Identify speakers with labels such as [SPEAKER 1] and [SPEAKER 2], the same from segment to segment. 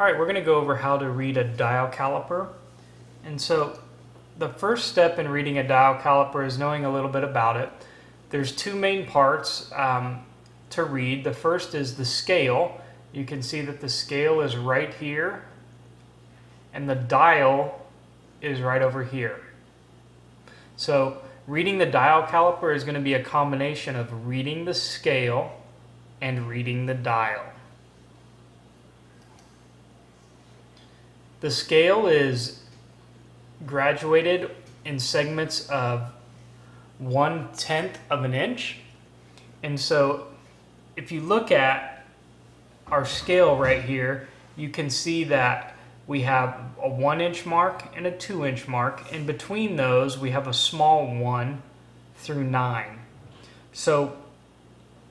[SPEAKER 1] All right, we're going to go over how to read a dial caliper. And so the first step in reading a dial caliper is knowing a little bit about it. There's two main parts to read. The first is the scale. You can see that the scale is right here and the dial is right over here. So reading the dial caliper is going to be a combination of reading the scale and reading the dial. The scale is graduated in segments of 1/10 of an inch. And so if you look at our scale right here, you can see that we have a 1-inch mark and a 2-inch mark. In between those, we have a small 1 through 9. So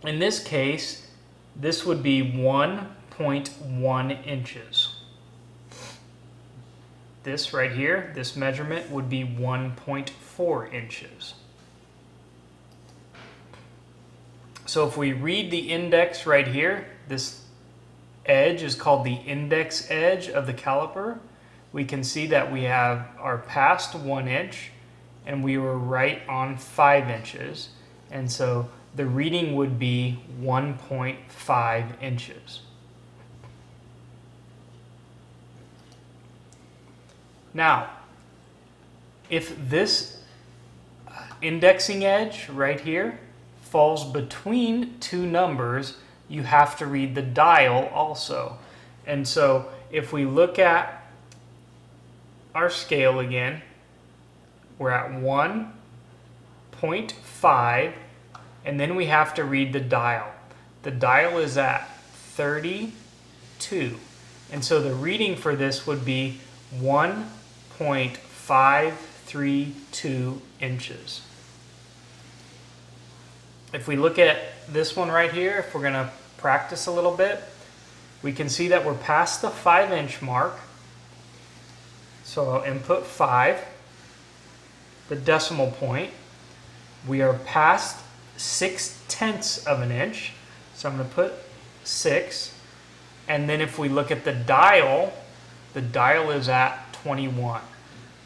[SPEAKER 1] in this case, this would be 1.1 inches. This right here, this measurement would be 1.4 inches. So if we read the index right here, this edge is called the index edge of the caliper. We can see that we are past 1 inch and we were right on 5 inches. And so the reading would be 1.5 inches. Now, if this indexing edge right here falls between two numbers, you have to read the dial also. And so if we look at our scale again, we're at 1.5, and then we have to read the dial. The dial is at 32. And so the reading for this would be 1.532 inches. If we look at this one right here, if we're going to practice a little bit, we can see that we're past the 5-inch mark. So I'll input 5, the decimal point. We are past 6/10 of an inch. So I'm going to put 6. And then if we look at the dial is at 21.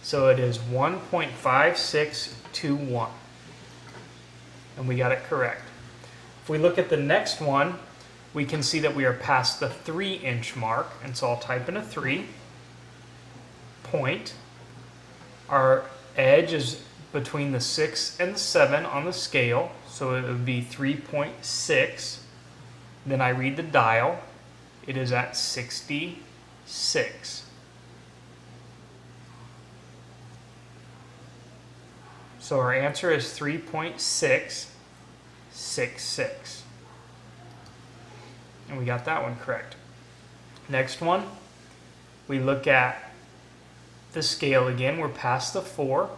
[SPEAKER 1] So it is 1.5621. And we got it correct. If we look at the next one, we can see that we are past the 3-inch mark. And so I'll type in a 3. Point. Our edge is between the 6 and the 7 on the scale. So it would be 3.6. Then I read the dial. It is at 66. So our answer is 3.666. And we got that one correct. Next one, we look at the scale again. We're past the 4.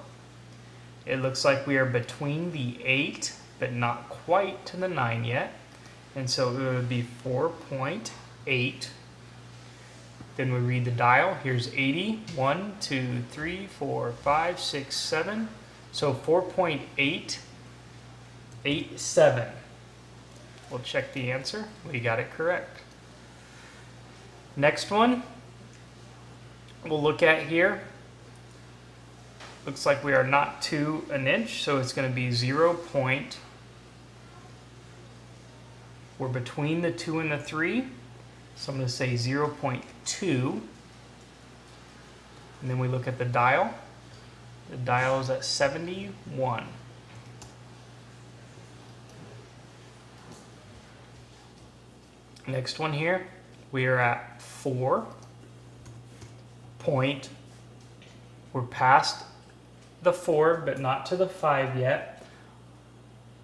[SPEAKER 1] It looks like we are between the 8, but not quite to the 9 yet. And so it would be 4.8. Then we read the dial. Here's 80. 1, 2, 3, 4, 5, 6, 7. So 4.887. We'll check the answer. We got it correct. Next one we'll look at here. Looks like we are not to an inch, so it's going to be 0. We're between the 2 and the 3, so I'm going to say 0.2. And then we look at the dial. The dial is at 71. Next one here, we are at 4. We're past the 4, but not to the 5 yet,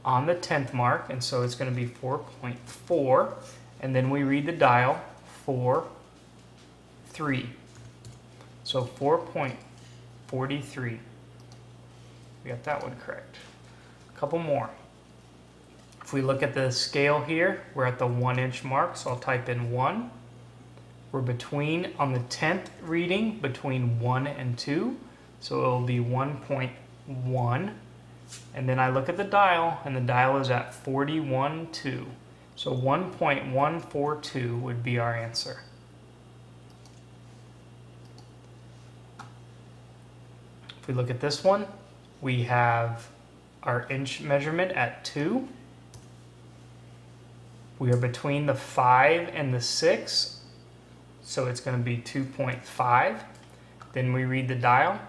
[SPEAKER 1] on the 10th mark, and so it's going to be 4.4. And then we read the dial, 4.3. So 4.43. We got that one correct. A couple more. If we look at the scale here, we're at the 1-inch mark, so I'll type in 1. We're between, on the 10th reading, between 1 and 2, so it'll be 1.1. And then I look at the dial, and the dial is at 41.2. So 1.142 would be our answer. If we look at this one, we have our inch measurement at 2. We are between the 5 and the 6, so it's going to be 2.5. Then we read the dial.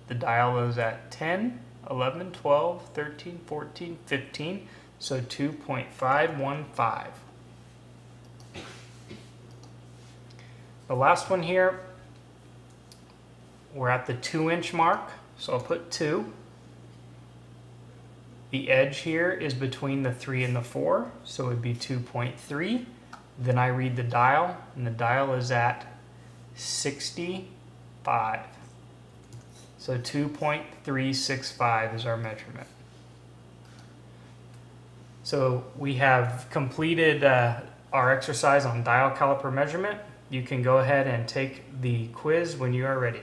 [SPEAKER 1] The dial is at 10, 11, 12, 13, 14, 15, so 2.515. The last one here, we're at the 2-inch mark, so I'll put 2. The edge here is between the 3 and the 4, so it would be 2.3. Then I read the dial, and the dial is at 65. So 2.365 is our measurement. So we have completed our exercise on dial caliper measurement. You can go ahead and take the quiz when you are ready.